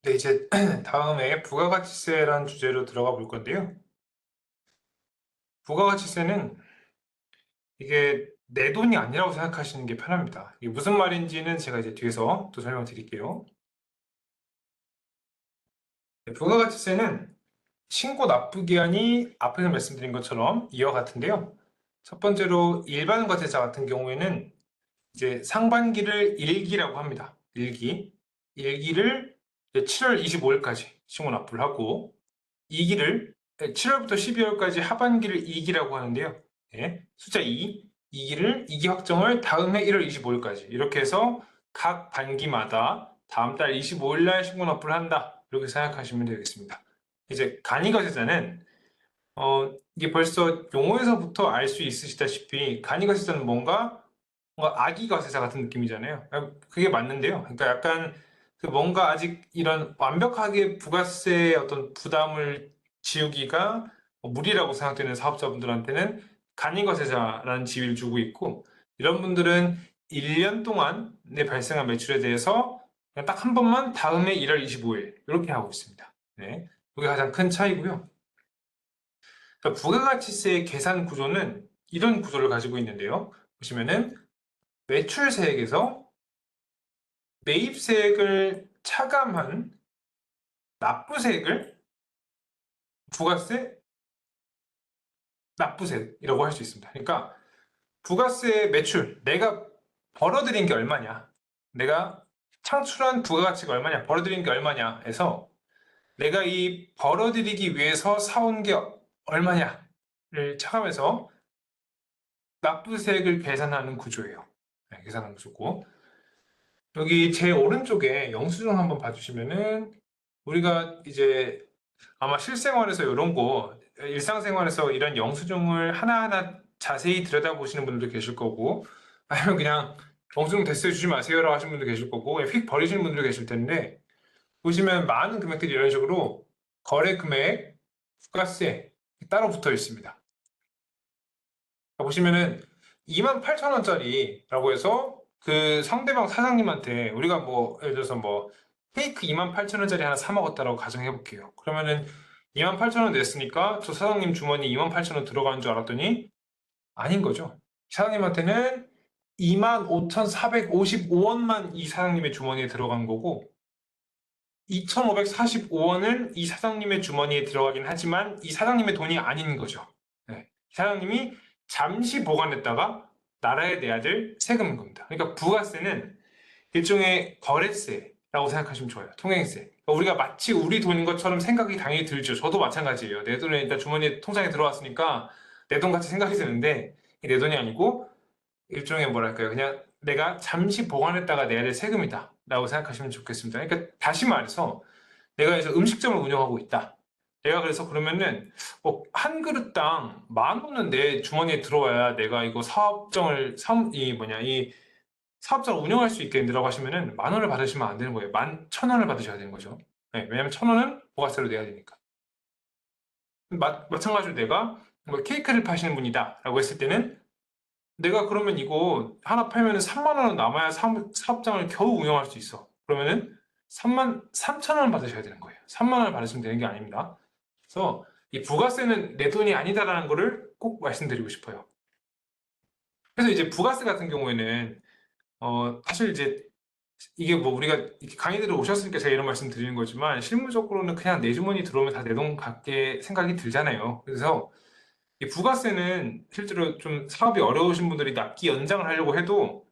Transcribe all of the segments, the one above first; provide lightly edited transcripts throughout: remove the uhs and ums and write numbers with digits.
네, 이제 다음에 부가가치세라는 주제로 들어가 볼 건데요. 부가가치세는 이게 내 돈이 아니라고 생각하시는 게 편합니다. 이게 무슨 말인지는 제가 이제 뒤에서 또 설명드릴게요. 네, 부가가치세는 신고 납부 기한이 앞에서 말씀드린 것처럼 이와 같은데요. 첫 번째로 일반 과세자 같은 경우에는 이제 상반기를 1기라고 합니다. 1기. 1기를 7월 25일까지 신고 납부를 하고 2기를 7월부터 12월까지 하반기를 2기라고 하는데요. 네, 숫자 2기를 2기 확정을 다음 해 1월 25일까지 이렇게 해서 각 반기마다 다음 달 25일 날 신고 납부를 한다. 이렇게 생각하시면 되겠습니다. 이제 간이거세자는 이게 벌써 용어에서부터 알 수 있으시다시피 간이거세자는 뭔가 아기거세자 같은 느낌이잖아요. 그게 맞는데요. 그러니까 약간 그 뭔가 아직 이런 완벽하게 부가세의 어떤 부담을 지우기가 무리라고 생각되는 사업자분들한테는 간이거세자라는 지위를 주고 있고, 이런 분들은 1년 동안에 발생한 매출에 대해서 그냥 딱 한 번만 다음해 1월 25일 이렇게 하고 있습니다. 네, 그게 가장 큰 차이고요. 그러니까 부가가치세의 계산 구조는 이런 구조를 가지고 있는데요. 보시면은 매출세액에서 매입세액을 차감한 납부세액을 부가세, 납부세액이라고 할 수 있습니다. 그러니까 부가세 매출, 내가 벌어들인 게 얼마냐, 내가 창출한 부가가치가 얼마냐, 벌어들인 게 얼마냐 해서 내가 이 벌어들이기 위해서 사온 게 얼마냐를 차감해서 납부세액을 계산하는 구조예요. 네, 계산하는 구조고, 여기 제 오른쪽에 영수증 한번 봐주시면은 우리가 이제 아마 실생활에서 이런 거, 일상생활에서 이런 영수증을 하나하나 자세히 들여다보시는 분들도 계실 거고, 아니면 그냥 영수증 대체 주지 마세요라고 하시는 분도 계실 거고, 그냥 휙 버리시는 분들도 계실 텐데, 보시면 많은 금액들이 이런 식으로 거래 금액, 부가세 따로 붙어 있습니다. 보시면은 28,000원짜리라고 해서 그 상대방 사장님한테 우리가 뭐 예를 들어서 뭐 케이크 28,000원짜리 하나 사 먹었다라고 가정해 볼게요. 그러면은 28,000원 냈으니까 저 사장님 주머니 28,000원 들어가는 줄 알았더니 아닌 거죠. 사장님한테는 25,455원만 이 사장님의 주머니에 들어간 거고, 2,545원은 이 사장님의 주머니에 들어가긴 하지만 이 사장님의 돈이 아닌 거죠. 네. 사장님이 잠시 보관했다가 나라에 내야 될 세금인 겁니다. 그러니까 부가세는 일종의 거래세라고 생각하시면 좋아요. 통행세. 그러니까 우리가 마치 우리 돈인 것처럼 생각이 당연히 들죠. 저도 마찬가지예요. 내 돈이 일단 주머니에 통장에 들어왔으니까 내 돈 같이 생각이 드는데 내 돈이 아니고 일종의 뭐랄까요. 그냥 내가 잠시 보관했다가 내야 될 세금이다 라고 생각하시면 좋겠습니다. 그러니까 다시 말해서 내가 그래서 음식점을 운영하고 있다. 내가 그래서 그러면은 한 그릇당 10,000원은 내 주머니에 들어와야 내가 이거 이 사업장을 운영할 수 있겠는데라고 하시면은 10,000원을 받으시면 안 되는 거예요. 11,000원을 받으셔야 되는 거죠. 네, 왜냐면 1,000원은 부가세로 내야 되니까. 마찬가지로 내가 뭐 케이크를 파시는 분이다라고 했을 때는 내가 그러면 이거 하나 팔면은 3만 원은 남아야 사업장을 겨우 운영할 수 있어. 그러면은 3만 3천 원 받으셔야 되는 거예요. 3만 원을 받으시면 되는 게 아닙니다. 그래서 이 부가세는 내 돈이 아니다라는 거를 꼭 말씀드리고 싶어요. 그래서 이제 부가세 같은 경우에는 사실 이제 이게 뭐 우리가 이렇게 강의 들어 오셨으니까 제가 이런 말씀 드리는 거지만 실무적으로는 그냥 내 주머니 들어오면 다 내 돈 같게 생각이 들잖아요. 그래서 이 부가세는 실제로 좀 사업이 어려우신 분들이 납기 연장을 하려고 해도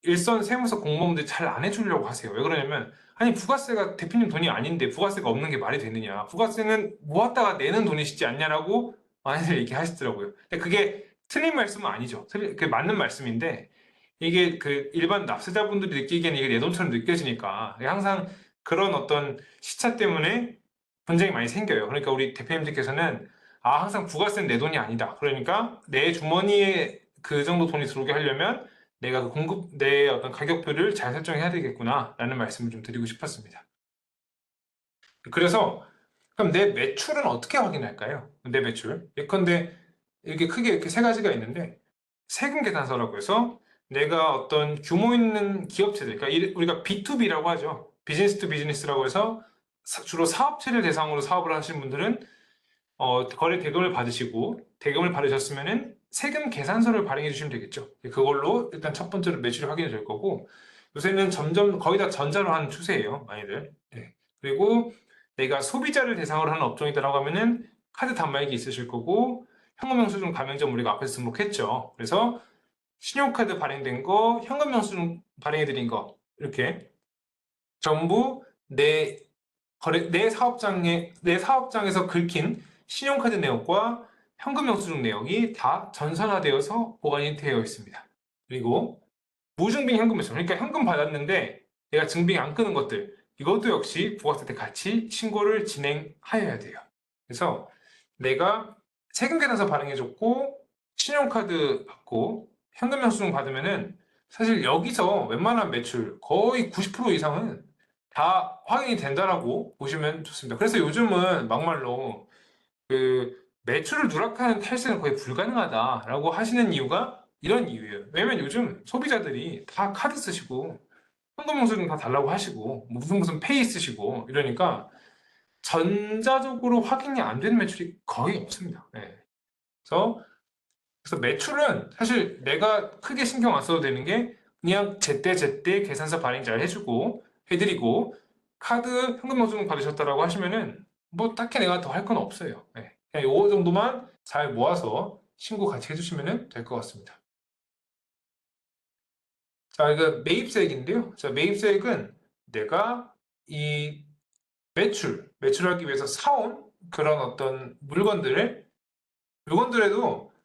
일선 세무서 공무원들이 잘 안 해주려고 하세요. 왜 그러냐면 아니 부가세가 대표님 돈이 아닌데 부가세가 없는 게 말이 되느냐. 부가세는 모았다가 내는 돈이시지 않냐라고 많이들 얘기하시더라고요. 근데 그게 틀린 말씀은 아니죠. 그게 맞는 말씀인데 이게 그 일반 납세자분들이 느끼기에는 이게 내 돈처럼 느껴지니까 항상 그런 어떤 시차 때문에 분쟁이 많이 생겨요. 그러니까 우리 대표님들께서는 항상 부가세는 내 돈이 아니다. 그러니까 내 주머니에 그 정도 돈이 들어오게 하려면 내가 내 어떤 가격표를 잘 설정해야 되겠구나 라는 말씀을 좀 드리고 싶었습니다. 그래서 그럼 내 매출은 어떻게 확인할까요? 내 매출. 예컨대 이게 크게 이렇게 세 가지가 있는데 세금 계산서라고 해서 내가 어떤 규모 있는 기업체들, 그러니까 우리가 B2B라고 하죠. 비즈니스 투 비즈니스라고 해서 주로 사업체를 대상으로 사업을 하시는 분들은 거래 대금을 받으시고 대금을 받으셨으면은 세금 계산서를 발행해 주시면 되겠죠. 그걸로 일단 첫 번째로 매출이 확인이 될 거고 요새는 점점 거의 다 전자로 하는 추세예요, 많이들. 네. 그리고 내가 소비자를 대상으로 하는 업종이다라고 하면은 카드 단말기 있으실 거고 현금 영수증 가맹점 우리가 앞에서 등록했죠. 그래서 신용카드 발행된 거, 현금 영수증 발행해 드린 거 이렇게 전부 내 사업장에서 긁힌 신용카드 내역과 현금 영수증 내역이 다 전산화되어서 보관이 되어 있습니다. 그리고 무증빙 현금 매출, 그러니까 현금 받았는데 내가 증빙 안 끄는 것들, 이것도 역시 부가세 때 같이 신고를 진행하여야 돼요. 그래서 내가 세금 계산서 발행해줬고 신용카드 받고 현금 영수증 받으면은 사실 여기서 웬만한 매출 거의 90% 이상은 다 확인이 된다라고 보시면 좋습니다. 그래서 요즘은 막말로 그 매출을 누락하는 탈세는 거의 불가능하다라고 하시는 이유가 이런 이유예요. 왜냐면 요즘 소비자들이 다 카드 쓰시고 현금 영수증 다 달라고 하시고 무슨 페이 쓰시고 이러니까 전자적으로 확인이 안 되는 매출이 거의 없습니다. 네. 그래서 매출은 사실 내가 크게 신경 안 써도 되는 게 그냥 제때 계산서 발행 잘 해드리고 카드 현금 영수증 받으셨다라고 하시면은 뭐 딱히 내가 더 할 건 없어요. 네. 그냥 요거 정도만 잘 모아서 신고 같이 해주시면 될 것 같습니다. 자, 이거 매입세액인데요. 자, 매입세액은 내가 이 매출하기 위해서 사온 그런 어떤 물건들에도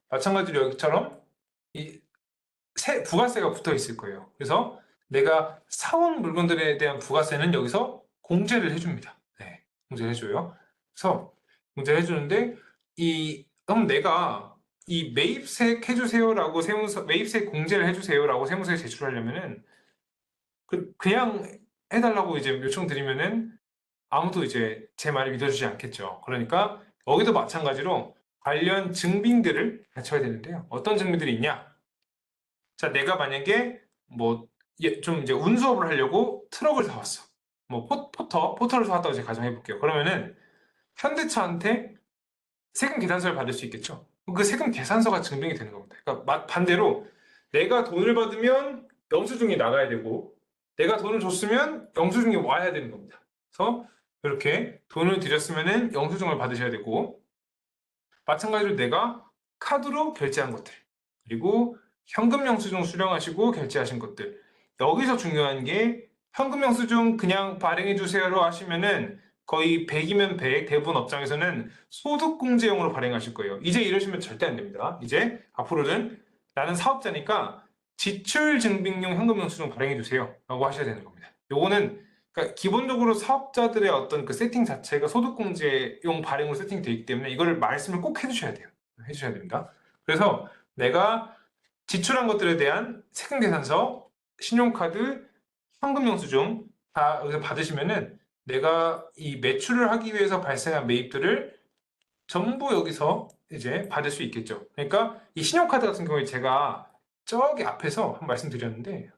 마찬가지로 여기처럼 이 부가세가 붙어 있을 거예요. 그래서 내가 사온 물건들에 대한 부가세는 여기서 공제를 해줍니다. 네, 공제를 해줘요. 그래서 공제를 해주는데 그럼 내가 이 매입세 해주세요라고 매입세 공제를 해주세요라고 세무서에 제출하려면은 그냥 해달라고 이제 요청드리면은 아무도 이제 제 말을 믿어주지 않겠죠. 그러니까 여기도 마찬가지로 관련 증빙들을 갖춰야 되는데요. 어떤 증빙들이 있냐? 자, 내가 만약에 뭐 좀 이제 운수업을 하려고 트럭을 사왔어. 뭐 포터를 사왔다고 이제 가정해 볼게요. 그러면은 현대차한테 세금 계산서를 받을 수 있겠죠. 그 세금 계산서가 증빙이 되는 겁니다. 그러니까 반대로 내가 돈을 받으면 영수증이 나가야 되고 내가 돈을 줬으면 영수증이 와야 되는 겁니다. 그래서 이렇게 돈을 드렸으면은 영수증을 받으셔야 되고 마찬가지로 내가 카드로 결제한 것들 그리고 현금 영수증 수령하시고 결제하신 것들 여기서 중요한 게 현금 영수증 그냥 발행해 주세요로 하시면은 거의 100이면 100 대부분 업장에서는 소득공제용으로 발행하실 거예요. 이제 이러시면 절대 안 됩니다. 이제 앞으로는 나는 사업자니까 지출증빙용 현금 영수증 발행해 주세요 라고 하셔야 되는 겁니다. 요거는 그러니까 기본적으로 사업자들의 어떤 그 세팅 자체가 소득공제용 발행으로 세팅되어 있기 때문에 이거를 말씀을 꼭 해주셔야 돼요. 해주셔야 됩니다. 그래서 내가 지출한 것들에 대한 세금 계산서, 신용카드, 현금 영수증 다 여기서 받으시면은 내가 이 매출을 하기 위해서 발생한 매입들을 전부 여기서 이제 받을 수 있겠죠. 그러니까 이 신용카드 같은 경우에 제가 저기 앞에서 한 말씀드렸는데,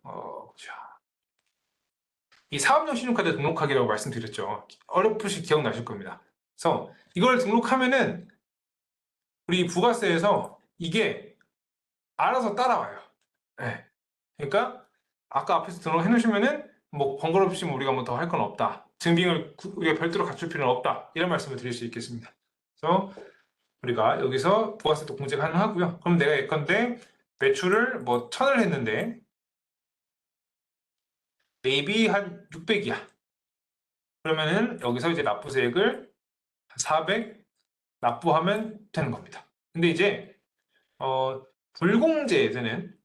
이 사업용 신용카드 등록하기라고 말씀드렸죠. 어렴풋이 기억나실 겁니다. 그래서 이걸 등록하면은 우리 부가세에서 이게 알아서 따라와요. 네. 그러니까 아까 앞에서 등록해 놓으시면은 뭐 번거롭지 우리가 뭐 더 할 건 없다. 증빙을 우리가 별도로 갖출 필요는 없다. 이런 말씀을 드릴 수 있겠습니다. 그래서 우리가 여기서 부가세도 공제 가능하고요. 그럼 내가 예컨대 매출을 뭐 1,000을 했는데 매입이 한 600이야. 그러면은 여기서 이제 납부세액을 400 납부하면 되는 겁니다. 근데 이제 불공제되는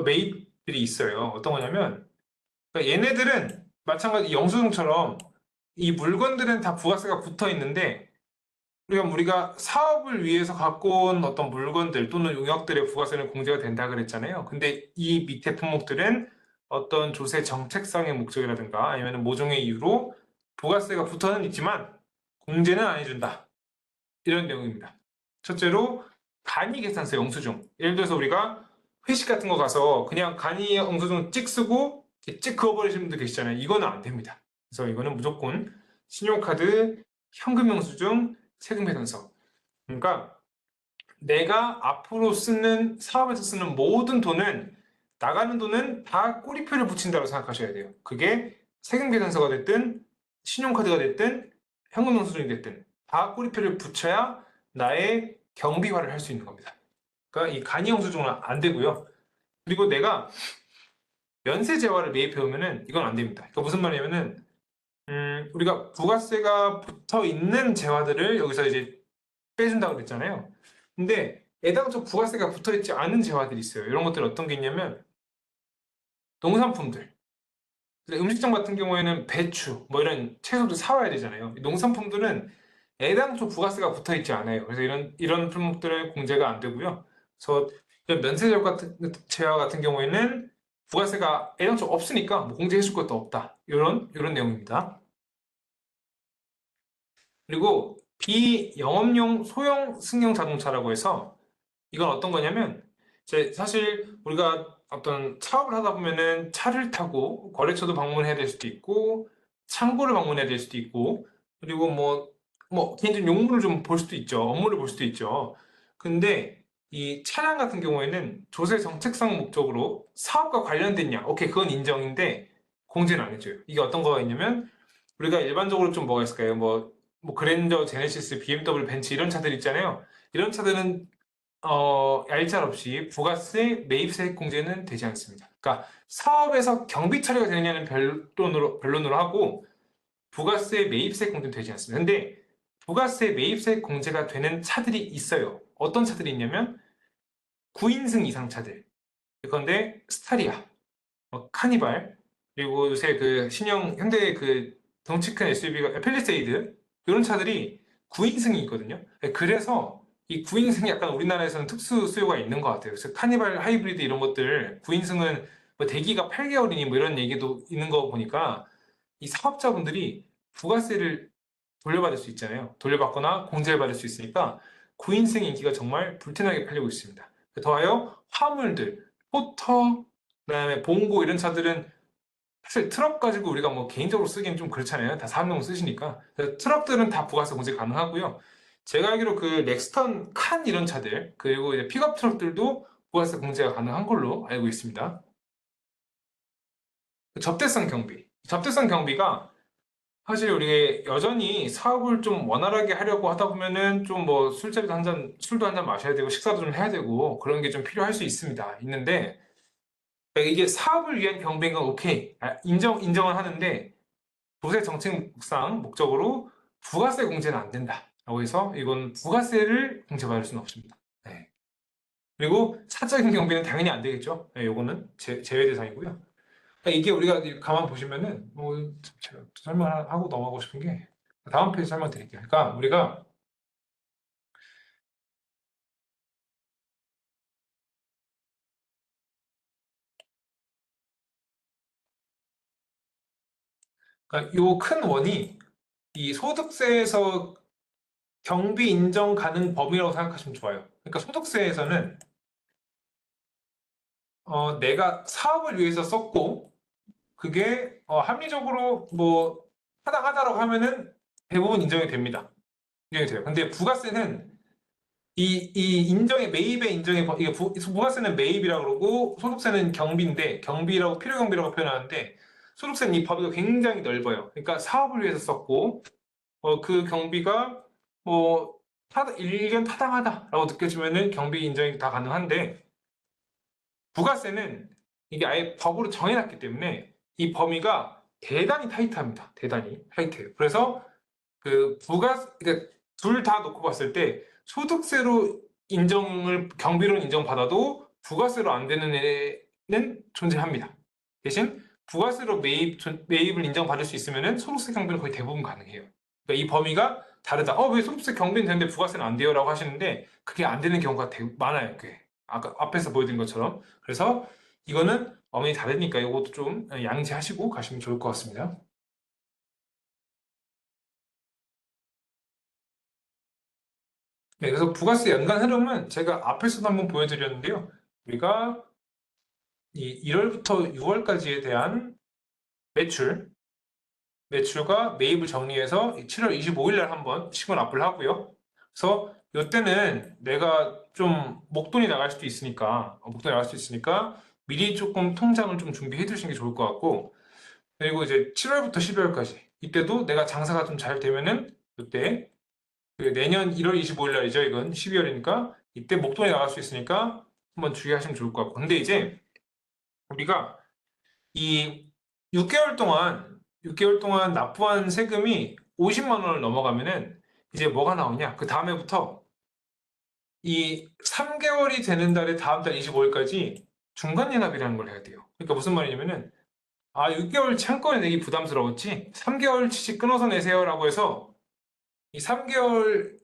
매입들이 있어요. 어떤 거냐면 그러니까 얘네들은 마찬가지 영수증처럼 이 물건들은 다 부가세가 붙어 있는데 우리가 사업을 위해서 갖고 온 어떤 물건들 또는 용역들의 부가세는 공제가 된다 그랬잖아요. 근데 이 밑에 품목들은 어떤 조세 정책상의 목적이라든가 아니면 모종의 이유로 부가세가 붙어는 있지만 공제는 안 해준다. 이런 내용입니다. 첫째로 간이 계산서 영수증. 예를 들어서 우리가 회식 같은 거 가서 그냥 간이 영수증 찍 쓰고 찍 그어버리시는 분들 계시잖아요. 이거는 안 됩니다. 그래서 이거는 무조건 신용카드, 현금 영수증, 세금 계산서. 그러니까 내가 앞으로 쓰는 사업에서 쓰는 모든 돈은 나가는 돈은 다 꼬리표를 붙인다고 생각하셔야 돼요. 그게 세금 계산서가 됐든 신용카드가 됐든 현금 영수증이 됐든 다 꼬리표를 붙여야 나의 경비화를 할 수 있는 겁니다. 그러니까 이 간이 영수증은 안 되고요. 그리고 내가 면세 재화를 매입해 오면은 이건 안 됩니다. 그러니까 무슨 말이냐면은 우리가 부가세가 붙어 있는 재화들을 여기서 이제 빼준다고 그랬잖아요. 근데 애당초 부가세가 붙어 있지 않은 재화들이 있어요. 이런 것들 어떤 게 있냐면 농산품들. 음식점 같은 경우에는 배추, 뭐 이런 채소도 사와야 되잖아요. 농산품들은 애당초 부가세가 붙어 있지 않아요. 그래서 이런 품목들은 공제가 안 되고요. 그래서 이런 면세점 같은 재화 같은 경우에는 부가세가 애당초 없으니까 뭐 공제해 줄 것도 없다. 이런 내용입니다. 그리고 비영업용 소형 승용 자동차라고 해서 이건 어떤 거냐면 이제 사실 우리가 어떤 사업을 하다 보면은 차를 타고 거래처도 방문해야 될 수도 있고 창고를 방문해야 될 수도 있고 그리고 뭐 개인적인 용무를 좀 볼 수도 있죠. 업무를 볼 수도 있죠. 근데 이 차량 같은 경우에는 조세 정책상 목적으로 사업과 관련됐냐? 오케이, 그건 인정인데 공제는 안 해줘요. 이게 어떤 거가 있냐면 우리가 일반적으로 좀 뭐가 있을까요? 뭐 그랜저, 제네시스, BMW, 벤츠 이런 차들 있잖아요. 이런 차들은 얄짤없이 부가세, 매입세 공제는 되지 않습니다. 그러니까 사업에서 경비 처리가 되느냐는 변론으로 하고 부가세, 매입세 공제는 되지 않습니다. 근데 부가세, 매입세 공제가 되는 차들이 있어요. 어떤 차들이 있냐면 9인승 이상 차들. 그런데 스타리아, 카니발, 그리고 요새 그 신형 현대 그 덩치 큰 SUV가 펠리세이드 이런 차들이 9인승이 있거든요. 그래서 이 9인승이 약간 우리나라에서는 특수 수요가 있는 것 같아요. 그래서 카니발 하이브리드 이런 것들 9인승은 뭐 대기가 8개월이니 뭐 이런 얘기도 있는 거 보니까 이 사업자분들이 부가세를 돌려받을 수 있잖아요. 돌려받거나 공제를 받을 수 있으니까 9인승 인기가 정말 불티나게 팔리고 있습니다. 더하여 화물들, 포터, 그다음에 봉고 이런 차들은 사실 트럭 가지고 우리가 뭐 개인적으로 쓰기엔 좀 그렇잖아요. 다 사업용 쓰시니까. 그래서 트럭들은 다 부가세 공제 가능하고요. 제가 알기로 그 렉스턴 칸 이런 차들 그리고 이제 픽업 트럭들도 부가세 공제가 가능한 걸로 알고 있습니다. 접대성 경비. 접대성 경비가 사실 우리 여전히 사업을 좀 원활하게 하려고 하다 보면은 좀 뭐 술자리도 한 잔, 술도 한 잔 마셔야 되고 식사도 좀 해야 되고 그런 게 좀 필요할 수 있습니다. 있는데 그러니까 이게 사업을 위한 경비인 건 오케이. 인정은 하는데 조세 정책상 목적으로 부가세 공제는 안 된다라고 해서 이건 부가세를 공제받을 수는 없습니다. 네. 그리고 사적인 경비는 당연히 안 되겠죠. 네, 요거는 제외 대상이고요. 그러니까 이게 우리가 가만 보시면은 뭐 제가 설명하고 넘어가고 싶은 게 다음 페이지 설명드릴게요. 그러니까 우리가 그러니까 요 큰 원이 이 소득세에서 경비 인정 가능 범위라고 생각하시면 좋아요. 그러니까 소득세에서는 내가 사업을 위해서 썼고 그게 합리적으로 뭐 타당하다라고 하면은 대부분 인정이 됩니다. 인정이 돼요. 근데 부가세는 이 인정의 매입의 인정의 이게 부가세는 매입이라고 그러고 소득세는 경비인데 경비라고 필요경비라고 표현하는데 소득세는 이 범위가 굉장히 넓어요. 그러니까 사업을 위해서 썼고 그 경비가 뭐 일견 타당하다라고 느껴지면은 경비 인정이 다 가능한데 부가세는 이게 아예 법으로 정해놨기 때문에 이 범위가 대단히 타이트합니다. 대단히 타이트해요. 그래서 그러니까 둘 다 놓고 봤을 때 소득세로 경비로 인정받아도 부가세로 안 되는 애는 존재합니다. 대신 부가세로 매입을 인정받을 수 있으면은 소득세 경비는 거의 대부분 가능해요. 그러니까 이 범위가 다르다. 왜 소득세 경비는 되는데 부가세는 안 돼요? 라고 하시는데 그게 안 되는 경우가 많아요. 그게. 아까 앞에서 보여드린 것처럼. 그래서 이거는 어머니 다르니까 이것도 좀 양지하시고 가시면 좋을 것 같습니다. 네, 그래서 부가세 연간 흐름은 제가 앞에서도 한번 보여드렸는데요. 우리가 이 1월부터 6월까지에 대한 매출, 매출과 매입을 정리해서 7월 25일 날 한번 신고 납부를 하고요. 그래서 이때는 내가 좀 목돈이 나갈 수도 있으니까 미리 조금 통장을 좀 준비해 두시는 게 좋을 것 같고, 그리고 이제 7월부터 12월까지 이때도 내가 장사가 좀 잘 되면은 이때 그 내년 1월 25일 날이죠. 이건 12월이니까 이때 목돈이 나갈 수 있으니까 한번 주의하시면 좋을 것 같고. 근데 이제 우리가 이 6개월 동안 납부한 세금이 50만 원을 넘어가면은 이제 뭐가 나오냐? 그 다음에부터 이 3개월이 되는 달에 다음 달 25일까지 중간 예납이라는 걸 해야 돼요. 그러니까 무슨 말이냐면은 6개월 한꺼번에 내기 부담스러웠지? 3개월치씩 끊어서 내세요라고 해서 이 3개월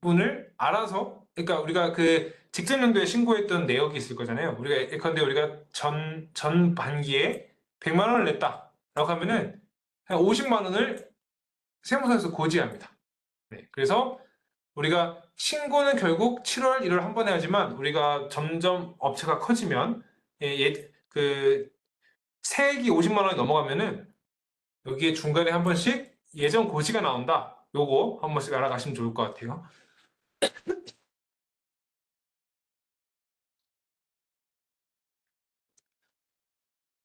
분을 알아서, 그러니까 우리가 그 직전 연도에 신고했던 내역이 있을 거잖아요. 우리가 예컨대 우리가 전 반기에 100만 원을 냈다라고 하면은 한 50만 원을 세무서에서 고지합니다. 네, 그래서 우리가 신고는 결국 7월, 1월 한 번에 하지만 우리가 점점 업체가 커지면 그 세액이 50만 원이 넘어가면은 여기에 중간에 한 번씩 예정 고지가 나온다. 요거 한 번씩 알아가시면 좋을 것 같아요.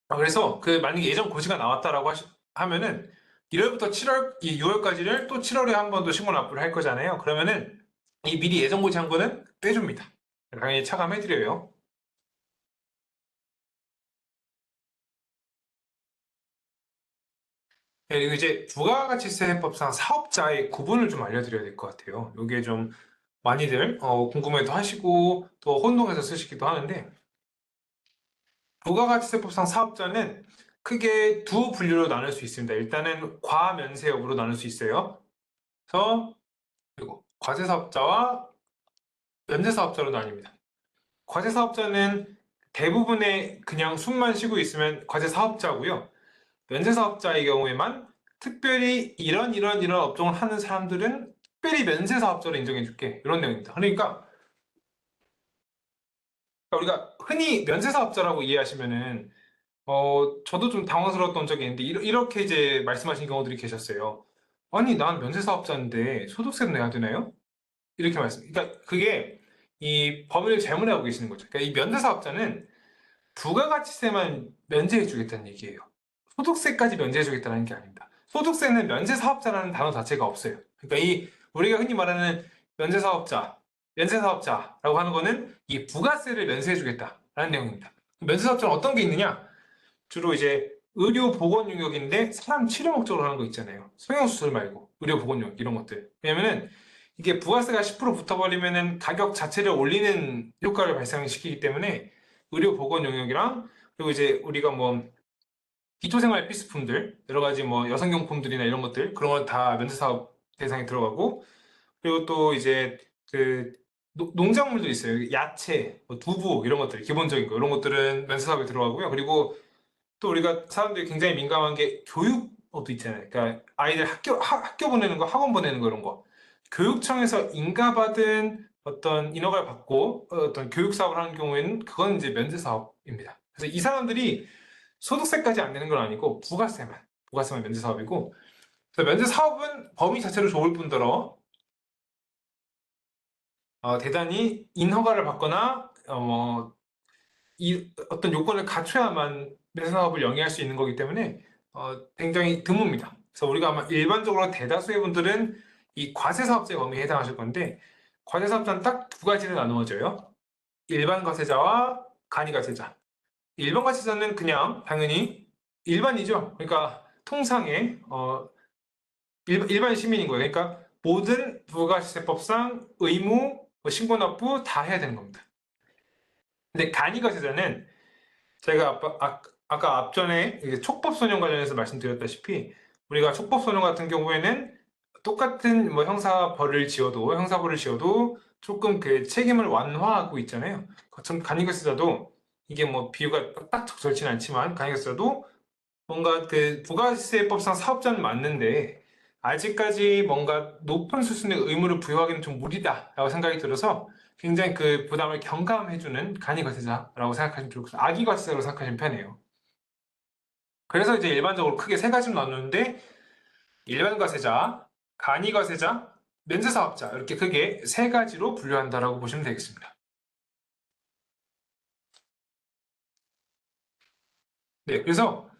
그래서 그 만약에 예정 고지가 나왔다라고 하면은 1월부터 7월, 이 6월까지를 또 7월에 한 번 더 신고 납부를 할 거잖아요. 그러면은 이 미리 예정 고지 한 거는 빼줍니다. 당연히 차감해드려요. 네, 그리고 이제 부가가치세법상 사업자의 구분을 좀 알려드려야 될 것 같아요. 이게 좀 많이들 궁금해도 하시고 또 혼동해서 쓰시기도 하는데, 부가가치세법상 사업자는 크게 두 분류로 나눌 수 있습니다. 일단은 과면세업으로 나눌 수 있어요. 그래서 그리고 과세사업자와 면세사업자로 나뉩니다. 과세사업자는 대부분의 그냥 숨만 쉬고 있으면 과세사업자고요. 면세사업자의 경우에만 특별히 이런 업종을 하는 사람들은 특별히 면세사업자로 인정해줄게. 이런 내용입니다. 그러니까 우리가 흔히 면세사업자라고 이해하시면은 저도 좀 당황스러웠던 적이 있는데 이렇게 이제 말씀하신 경우들이 계셨어요. 아니, 난 면세사업자인데 소득세도 내야 되나요? 이렇게 그러니까 그게 이 법을 잘못 알고 계시는 거죠. 그러니까 이 면세사업자는 부가가치세만 면제해 주겠다는 얘기예요. 소득세까지 면제해 주겠다는 게 아닙니다. 소득세는 면세사업자라는 단어 자체가 없어요. 그러니까 이 우리가 흔히 말하는 면세사업자, 면세사업자라고 하는 거는 이 부가세를 면세해 주겠다라는 내용입니다. 면세사업자는 어떤 게 있느냐? 주로 이제 의료 보건 용역인데 사람 치료 목적으로 하는 거 있잖아요. 성형수술 말고 의료 보건 용역 이런 것들. 왜냐면은 이게 부가세가 10% 붙어버리면은 가격 자체를 올리는 효과를 발생시키기 때문에 의료 보건 용역이랑, 그리고 이제 우리가 뭐 기초생활 필수품들 여러 가지 뭐 여성용품들이나 이런 것들 그런 건 다 면세사업 대상에 들어가고, 그리고 또 이제 그 농작물도 있어요. 야채, 뭐 두부 이런 것들 기본적인 거 이런 것들은 면세사업에 들어가고요. 그리고 또 우리가 사람들이 굉장히 민감한 게 교육도 있잖아요. 그러니까 아이들 학교 보내는 거, 학원 보내는 거 이런 거. 교육청에서 인가받은 어떤 인허가를 받고 어떤 교육 사업을 하는 경우에는 그건 이제 면제 사업입니다. 그래서 이 사람들이 소득세까지 안 내는 건 아니고 부가세만 면제 사업이고, 그래서 면제 사업은 범위 자체로 좋을 뿐더러 대단히 인허가를 받거나 이 어떤 요건을 갖춰야만 매사업을 영위할 수 있는 거기 때문에 굉장히 드뭅니다. 그래서 우리가 아마 일반적으로 대다수의 분들은 이 과세사업자의 범위에 해당하실 건데, 과세사업자는 딱 두 가지로 나누어져요. 일반 과세자와 간이 과세자. 일반 과세자는 그냥 당연히 일반이죠. 그러니까 통상의 일반 시민인 거예요. 그러니까 모든 부가세법상 의무, 뭐 신고 납부 다 해야 되는 겁니다. 근데 간이 과세자는 제가 아까 앞전에 촉법소년 관련해서 말씀드렸다시피 우리가 촉법소년 같은 경우에는 똑같은 뭐 형사벌을 지어도 조금 그 책임을 완화하고 있잖아요. 전 간이과세자도 이게 뭐 비유가 딱 적절치는 않지만 간이과세자도 뭔가 그 부가세법상 사업자는 맞는데 아직까지 뭔가 높은 수준의 의무를 부여하기는 좀 무리다라고 생각이 들어서 굉장히 그 부담을 경감해주는 간이과세자라고 생각하시면 좋고, 악의과세자로 생각하시면 편해요. 그래서 이제 일반적으로 크게 세 가지로 나누는데, 일반 과세자, 간이 과세자, 면세 사업자 이렇게 크게 세 가지로 분류한다라고 보시면 되겠습니다. 네, 그래서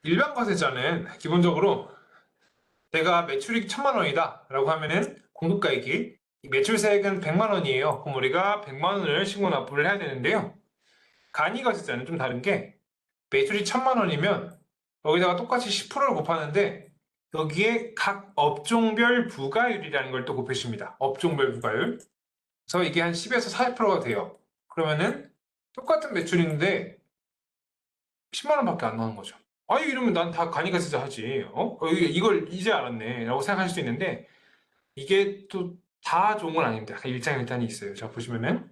일반 과세자는 기본적으로 내가 매출이 1,000만 원이다 라고 하면은 공급가액이 매출세액은 100만 원이에요. 그럼 우리가 100만 원을 신고 납부를 해야 되는데요. 간이 과세자는 좀 다른 게 매출이 1,000만 원이면 여기다가 똑같이 10%를 곱하는데 여기에 각 업종별 부가율이라는 걸 또 곱해줍니다. 업종별 부가율. 그래서 이게 한 10에서 40%가 돼요. 그러면은 똑같은 매출인데 10만 원밖에 안 나오는 거죠. 아유 이러면 난 다 간이 과세자 하지. 이걸 이제 알았네 라고 생각하실 수 있는데 이게 또 다 좋은 건 아닙니다. 일장일단이 있어요. 자 보시면은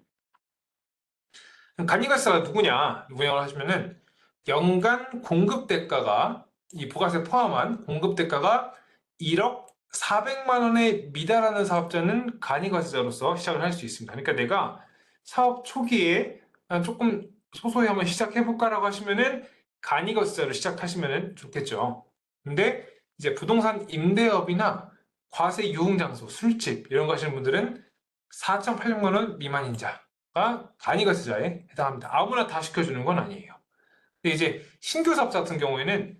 간이가스가 누구냐고 하시면은 연간 공급 대가가 이 부가세 포함한 공급 대가가 1억 400만 원에 미달하는 사업자는 간이과세자로서 시작을 할 수 있습니다. 그러니까 내가 사업 초기에 조금 소소히 한번 시작해볼까라고 하시면은 간이과세자로 시작하시면 좋겠죠. 근데 이제 부동산 임대업이나 과세 유흥장소, 술집 이런 거 하시는 분들은 4,800만 원 미만인 자가 간이과세자에 해당합니다. 아무나 다 시켜주는 건 아니에요. 근데 이제 신규 사업자 같은 경우에는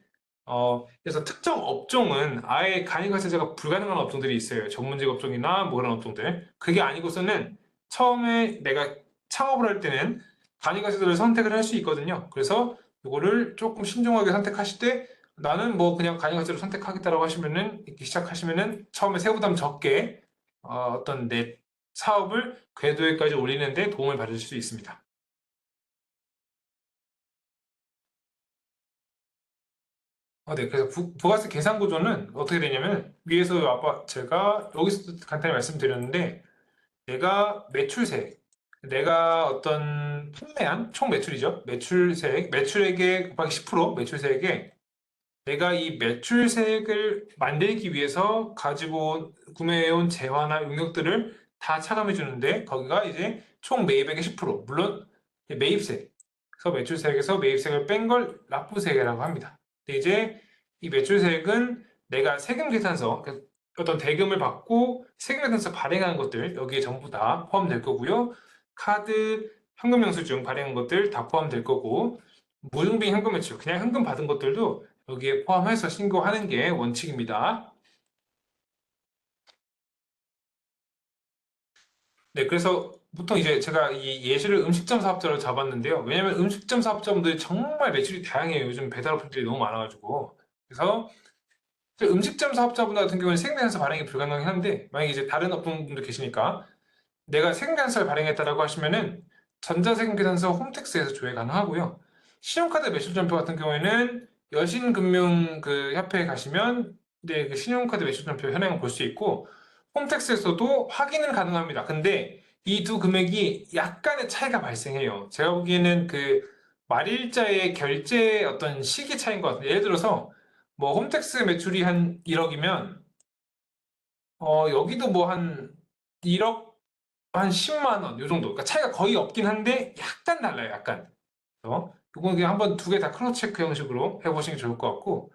그래서 특정 업종은 아예 간이과세자가 불가능한 업종들이 있어요. 전문직 업종이나 뭐 그런 업종들. 그게 아니고서는 처음에 내가 창업을 할 때는 간이과세자를 선택을 할 수 있거든요. 그래서 이거를 조금 신중하게 선택하실 때 나는 뭐 그냥 간이과세자를 선택하겠다라고 하시면은 이렇게 시작하시면은 처음에 세부담 적게 어떤 내 사업을 궤도에까지 올리는 데 도움을 받을 수 있습니다. 네. 그래서 부가세 계산 구조는 어떻게 되냐면 위에서 아까 제가 여기서도 간단히 말씀드렸는데 내가 매출세액, 내가 어떤 판매한 총 매출이죠. 매출세액, 매출액의 곱하기 10% 매출세액에 내가 이 매출세액을 만들기 위해서 가지고 구매해온 재화나 용역들을 다 차감해 주는데 거기가 이제 총 매입액의 10% 물론 매입세 그래서 매출세액에서 매입세액을 뺀 걸 납부세액이라고 합니다. 근데 이제 이 매출세액은 내가 세금 계산서 그러니까 어떤 대금을 받고 세금 계산서 발행한 것들 여기에 전부 다 포함될 거고요. 카드, 현금 영수증 발행한 것들 다 포함될 거고 무증빙 현금 매출 그냥 현금 받은 것들도 여기에 포함해서 신고하는 게 원칙입니다. 네, 그래서 보통 이제 제가 이 예시를 음식점 사업자로 잡았는데요. 왜냐면 음식점 사업자분들이 정말 매출이 다양해요. 요즘 배달 어플들이 너무 많아가지고. 그래서 음식점 사업자분 같은 경우는 세금계산서 발행이 불가능하긴 한데, 만약에 이제 다른 업종분들 계시니까, 내가 세금계산서를 발행했다라고 하시면은, 전자세금계산서 홈택스에서 조회 가능하고요. 신용카드 매출점표 같은 경우에는 여신금융 그 협회에 가시면, 네, 그 신용카드 매출점표 현행을 볼 수 있고, 홈택스에서도 확인은 가능합니다. 근데 이 두 금액이 약간의 차이가 발생해요. 제가 보기에는 그 말일자의 결제 어떤 시기 차이인 것 같아요. 예를 들어서 뭐 홈택스 매출이 한 1억이면 여기도 뭐 한 1억 한 10만 원 요 정도. 그러니까 차이가 거의 없긴 한데 약간 달라요. 약간. 이건 그냥 한번 두 개 다 크로스 체크 형식으로 해보시는 게 좋을 것 같고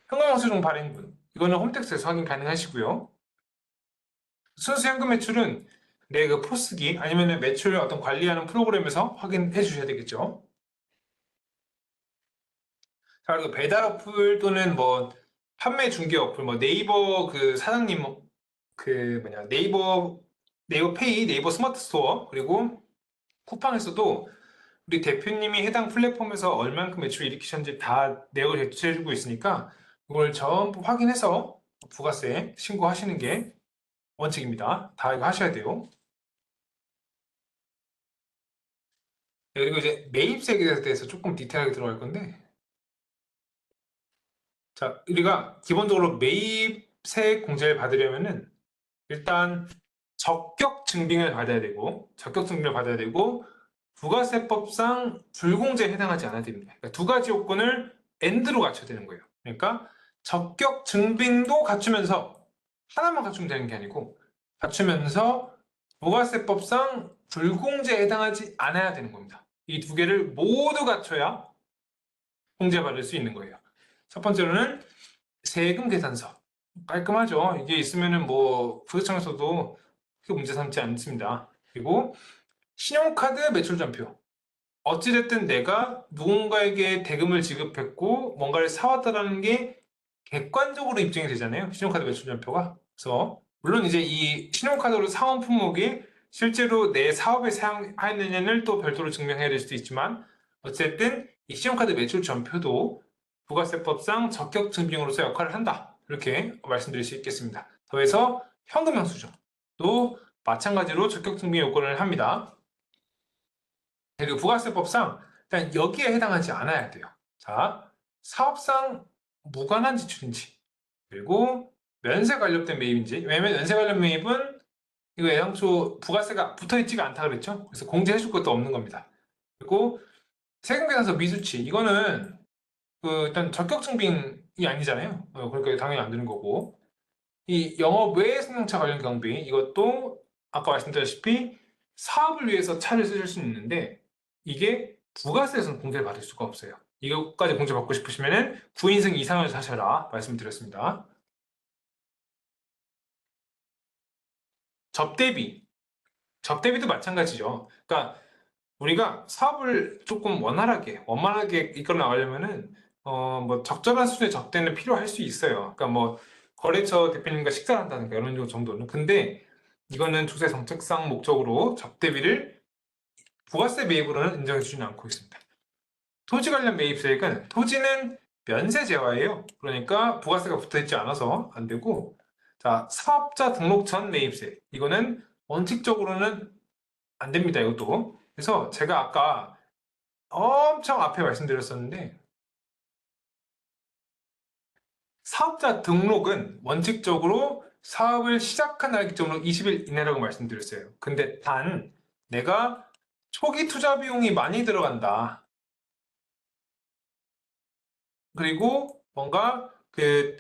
현금영수증 발행분 이거는 홈택스에서 확인 가능하시고요. 순수 현금 매출은 내 그 포스기 아니면 매출 어떤 관리하는 프로그램에서 확인해 주셔야 되겠죠. 자, 그리고 배달 어플 또는 뭐 판매 중개 어플, 뭐 네이버 그 사장님 그 뭐냐 네이버 페이, 네이버 스마트 스토어 그리고 쿠팡에서도 우리 대표님이 해당 플랫폼에서 얼만큼 매출을 일으키셨는지 다 내역을 제출해주고 있으니까 이걸 전부 확인해서 부가세 신고하시는 게 원칙입니다. 다 이거 하셔야 돼요. 네, 그리고 이제 매입세에 대해서 조금 디테일하게 들어갈 건데, 자, 우리가 기본적으로 매입세 공제를 받으려면은 일단 적격 증빙을 받아야 되고, 부가세법상 불공제에 해당하지 않아야 됩니다. 그러니까 두 가지 요건을 AND로 갖춰야 되는 거예요. 그러니까 적격 증빙도 갖추면서 하나만 갖추면 되는 게 아니고 갖추면서 부가세법상 불공제에 해당하지 않아야 되는 겁니다. 이 두 개를 모두 갖춰야 공제받을 수 있는 거예요. 첫 번째로는 세금 계산서. 깔끔하죠. 이게 있으면은 뭐 부서청에서도 크게 문제 삼지 않습니다. 그리고 신용카드 매출 전표. 어찌됐든 내가 누군가에게 대금을 지급했고 뭔가를 사왔다라는 게 객관적으로 입증이 되잖아요. 신용카드 매출 전표가. 그래서 물론 이제 이 신용카드로 사온 품목이 실제로 내 사업에 사용하였느냐를 또 별도로 증명해야 될 수도 있지만 어쨌든 이 신용카드 매출 전표도 부가세법상 적격 증빙으로서 역할을 한다. 이렇게 말씀드릴 수 있겠습니다. 더해서 현금 영수증도 마찬가지로 적격 증빙 요건을 합니다. 그리고 부가세법상 일단 여기에 해당하지 않아야 돼요. 자, 사업상 무관한 지출인지, 그리고 면세 관련된 매입인지. 왜냐면 면세 관련 매입은 이거 애당초 부가세가 붙어있지가 않다 그랬죠. 그래서 공제해줄 것도 없는 겁니다. 그리고 세금계산서 미수치, 이거는 그 일단 적격증빙이 아니잖아요. 그러니까 당연히 안 되는 거고, 이 영업 외 승용차 관련 경비, 이것도 아까 말씀드렸다시피 사업을 위해서 차를 쓰실 수 있는데 이게 부가세에서는 공제를 받을 수가 없어요. 이것까지 공제받고 싶으시면은 9인승 이상을 사셔라 말씀드렸습니다. 접대비, 접대비도 마찬가지죠. 그러니까 우리가 사업을 조금 원만하게 이끌어 나가려면은 뭐 적절한 수준의 접대는 필요할 수 있어요. 그러니까 뭐 거래처 대표님과 식사를 한다든가 이런 정도는. 근데 이거는 조세 정책상 목적으로 접대비를 부가세 매입으로는 인정해 주지는 않고 있습니다. 토지 관련 매입세액은 토지는 면세 제외예요. 그러니까 부가세가 붙어있지 않아서 안 되고, 자, 사업자 등록 전 매입세, 이거는 원칙적으로는 안 됩니다. 이것도. 그래서 제가 아까 엄청 앞에 말씀드렸었는데 사업자 등록은 원칙적으로 사업을 시작한 날 기점으로 20일 이내라고 말씀드렸어요. 근데 단 내가 초기 투자 비용이 많이 들어간다. 그리고 뭔가 그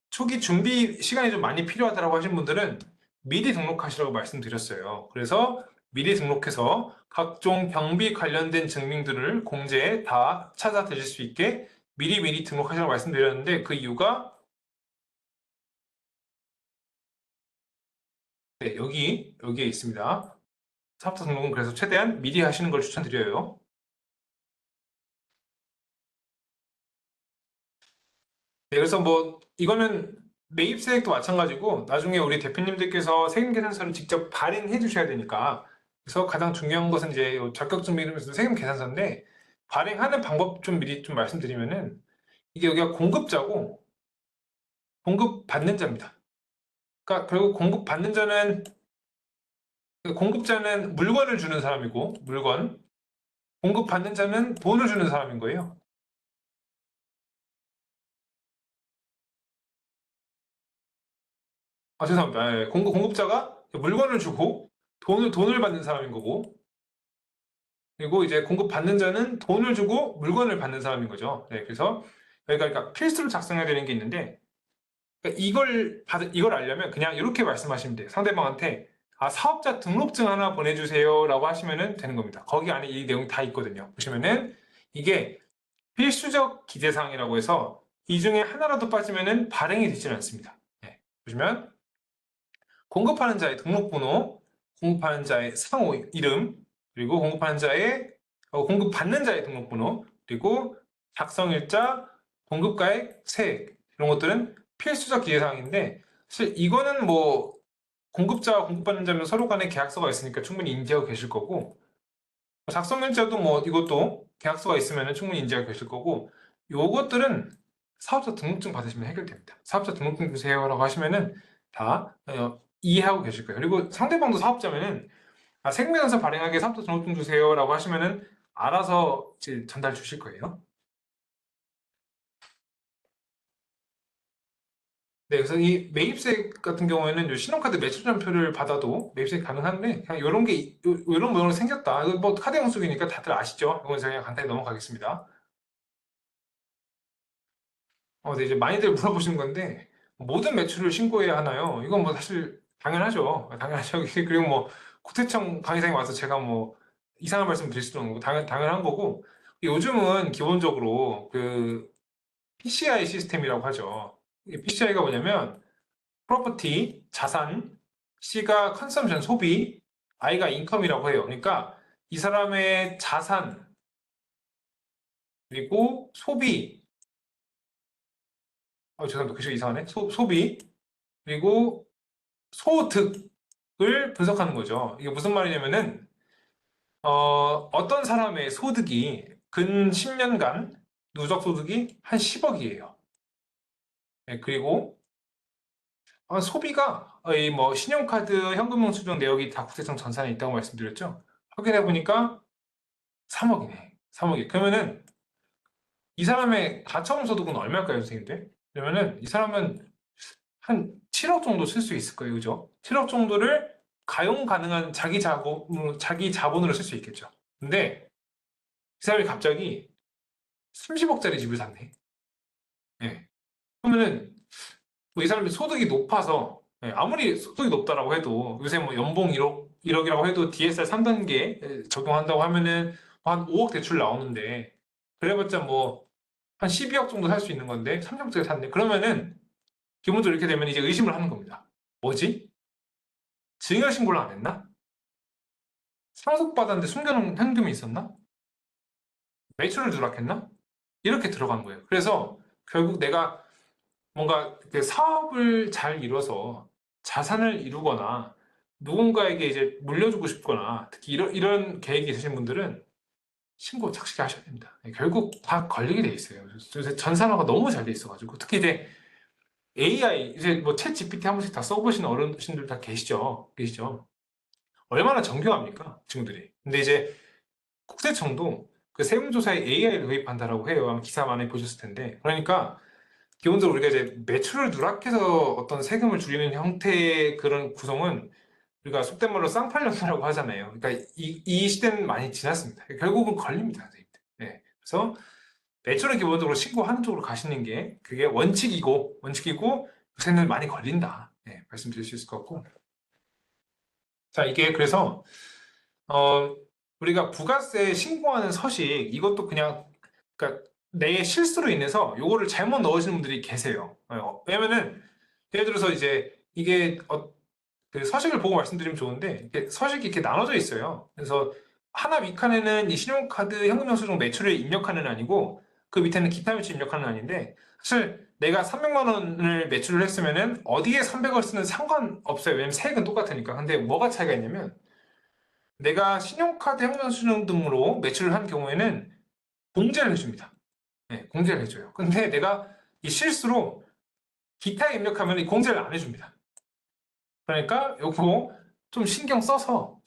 초기 준비 시간이 좀 많이 필요하다고 하신 분들은 미리 등록하시라고 말씀드렸어요. 그래서 미리 등록해서 각종 경비 관련된 증명들을 공제에 다 찾아 드실 수 있게 미리 등록하시라고 말씀드렸는데 그 이유가 네, 여기에 있습니다. 사업자 등록은 그래서 최대한 미리 하시는 걸 추천드려요. 네, 그래서 뭐 이거는 매입세액도 마찬가지고 나중에 우리 대표님들께서 세금계산서를 직접 발행해 주셔야 되니까 그래서 가장 중요한 것은 이제 적격증명서 세금계산서인데 발행하는 방법 좀 미리 좀 말씀드리면은 이게 여기가 공급자고 공급받는 자입니다. 그러니까 결국 공급자는 물건을 주는 사람이고 공급받는 자는 돈을 주는 사람인 거예요. 아, 죄송합니다. 예, 공급자가 물건을 주고 돈을 받는 사람인 거고, 그리고 이제 공급받는 자는 돈을 주고 물건을 받는 사람인 거죠. 네, 그래서 여기가 그러니까 필수로 작성해야 되는 게 있는데, 그러니까 이걸 알려면 그냥 이렇게 말씀하시면 돼요. 상대방한테 아, 사업자 등록증 하나 보내주세요라고 하시면은 되는 겁니다. 거기 안에 이 내용이 다 있거든요. 보시면은 이게 필수적 기재사항이라고 해서 이 중에 하나라도 빠지면은 발행이 되지는 않습니다. 네, 보시면 공급하는 자의 등록번호, 공급하는 자의 상호 이름, 그리고 공급받는 자의 등록번호, 그리고 작성일자, 공급가액, 세액 이런 것들은 필수적 기재사항인데 사실 이거는 뭐 공급자와 공급받는 자면 서로 간에 계약서가 있으니까 충분히 인지하고 계실 거고 작성일자도 뭐 이것도 계약서가 있으면 충분히 인지하고 계실 거고 요것들은 사업자 등록증 받으시면 해결됩니다. 사업자 등록증 주세요라고 하시면은 다 이해하고 계실 거예요. 그리고 상대방도 사업자면은 아, 생명연서 발행하게 사업자 등록증 주세요라고 하시면은 알아서 이제 전달 주실 거예요. 네, 그래서 이 매입세 같은 경우에는 요 신용카드 매출전표를 받아도 매입세 가능한데 그냥 이런 게 이런 모양으로 생겼다. 이거 뭐 카드 영수증이니까 다들 아시죠? 이건 제가 그냥 간단히 넘어가겠습니다. 네, 이제 많이들 물어보시는 건데 모든 매출을 신고해야 하나요? 이건 뭐 사실 당연하죠. 당연하죠. 그리고 뭐 국세청 강의상에 와서 제가 뭐 이상한 말씀 드릴 수도 없고 당연한 거고 요즘은 기본적으로 그 PCI 시스템이라고 하죠. PCI가 뭐냐면 프로퍼티, 자산, C가 컨섬션, 소비, I가 인컴이라고 해요. 그러니까 이 사람의 자산, 그리고 소비, 죄송합니다. 글씨가 이상하네. 소비, 그리고 소득을 분석하는 거죠. 이게 무슨 말이냐면은, 어떤 사람의 소득이 근 10년간 누적 소득이 한 10억이에요. 그리고 소비가 이 뭐 신용카드, 현금영수증 내역이 다 국세청 전산에 있다고 말씀드렸죠. 확인해 보니까 3억이네. 3억이. 그러면은 이 사람의 가처분 소득은 얼마일까요, 선생님들? 그러면은 이 사람은 한 7억 정도 쓸 수 있을 거예요, 그죠? 7억 정도를 가용 가능한 자기 자본으로 쓸 수 있겠죠. 근데 이 사람이 갑자기 30억짜리 집을 샀네. 예. 그러면은 뭐이 사람이 소득이 높아서 아무리 소득이 높다라고 해도 요새 뭐 연봉 1억이라고 해도 DSR 3단계 적용한다고 하면은 한 5억 대출 나오는데 그래봤자 뭐 한 12억 정도 살 수 있는 건데 30억짜리 샀네. 그러면은 기본적으로 이렇게 되면 이제 의심을 하는 겁니다. 뭐지? 증여신고를 안 했나? 상속받았는데 숨겨놓은 현금이 있었나? 매출을 누락했나? 이렇게 들어간 거예요. 그래서 결국 내가 뭔가 그 사업을 잘 이뤄서 자산을 이루거나 누군가에게 이제 물려주고 싶거나 특히 이런 계획이 있으신 분들은 신고 착실히 하셔야 됩니다. 결국 다 걸리게 돼 있어요. 요새 전산화가 너무 잘 돼 있어가지고 특히 이제 AI 이제 뭐 챗 GPT 한 번씩 다 써보신 어르신들 다 계시죠? 얼마나 정교합니까 친구들이. 근데 이제 국세청도 그 세무조사에 AI를 도입한다라고 해요. 아마 기사 많이 보셨을 텐데. 그러니까 기본적으로 우리가 이제 매출을 누락해서 어떤 세금을 줄이는 형태의 그런 구성은 우리가 속된 말로 쌍팔년도라고 하잖아요. 그러니까 이 시대는 많이 지났습니다. 결국은 걸립니다, 선생님들. 네. 그래서 매출은 기본적으로 신고하는 쪽으로 가시는 게 그게 원칙이고 요새는 많이 걸린다. 네, 말씀드릴 수 있을 것 같고. 자, 이게 그래서 어, 우리가 부가세 신고하는 서식 이것도 그냥 그러니까 내 실수로 인해서 요거를 잘못 넣으시는 분들이 계세요. 왜냐면은 예를 들어서 이제 이게 그 서식을 보고 말씀드리면 좋은데 서식이 이렇게 나눠져 있어요. 그래서 하나 윗칸에는 이 신용카드 현금영수증 매출을 입력하는 아니고 그 밑에는 기타 매출 입력하는 아닌데 사실 내가 300만 원을 매출을 했으면은 어디에 300을 쓰는 상관없어요. 왜냐면 세액은 똑같으니까. 근데 뭐가 차이가 있냐면 내가 신용카드 현금영수증 등으로 매출을 한 경우에는 공제를 해줍니다. 네, 공제를 해줘요. 근데 내가 이 실수로 기타에 입력하면 이 공제를 안 해줍니다. 그러니까 요거 좀 신경 써서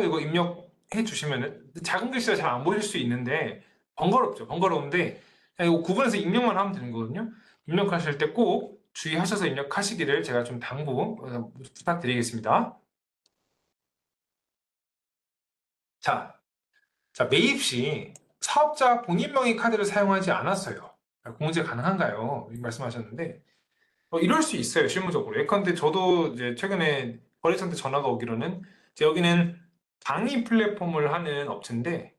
이거 입력해 주시면은 작은 글씨가 잘 안 보일 수 있는데 번거롭죠. 번거로운데 이거 구분해서 입력만 하면 되는 거거든요. 입력하실 때 꼭 주의하셔서 입력하시기를 제가 좀 부탁드리겠습니다. 자, 매입 시 사업자 본인 명의 카드를 사용하지 않았어요. 공제 가능한가요? 이렇게 말씀하셨는데 이럴 수 있어요, 실무적으로. 예컨대 저도 이제 최근에 거래처한테 전화가 오기로는 이제 여기는 강의 플랫폼을 하는 업체인데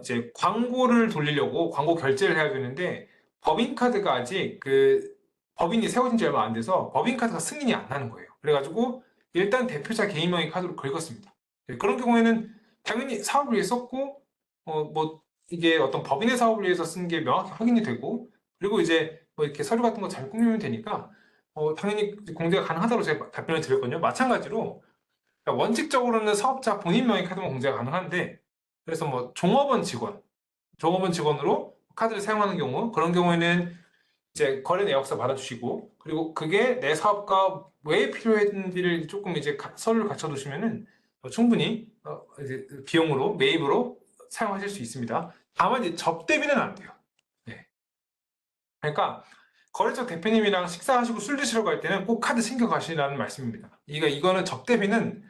이제 광고를 돌리려고 광고 결제를 해야 되는데 법인카드가 아직 그 법인이 세워진 지 얼마 안 돼서 법인카드가 승인이 안 나는 거예요. 그래가지고 일단 대표자 개인명의 카드로 긁었습니다. 그런 경우에는 당연히 사업을 위해 썼고 뭐 이게 어떤 법인의 사업을 위해서 쓴 게 명확히 확인이 되고 그리고 이제 뭐 이렇게 서류 같은 거 잘 꾸미면 되니까 당연히 공제가 가능하다고 제가 답변을 드렸거든요. 마찬가지로 그러니까 원칙적으로는 사업자 본인 명의 카드만 공제가 가능한데 그래서 뭐 종업원 직원으로 카드를 사용하는 경우 그런 경우에는 이제 거래 내역서 받아주시고 그리고 그게 내 사업과 왜 필요했는지를 조금 이제 서류를 갖춰두시면은 충분히 이제 비용으로 매입으로 사용하실 수 있습니다. 다만 이제 접대비는 안 돼요. 네. 그러니까 거래처 대표님이랑 식사하시고 술 드시러 갈 때는 꼭 카드 챙겨 가시라는 말씀입니다. 이거는 접대비는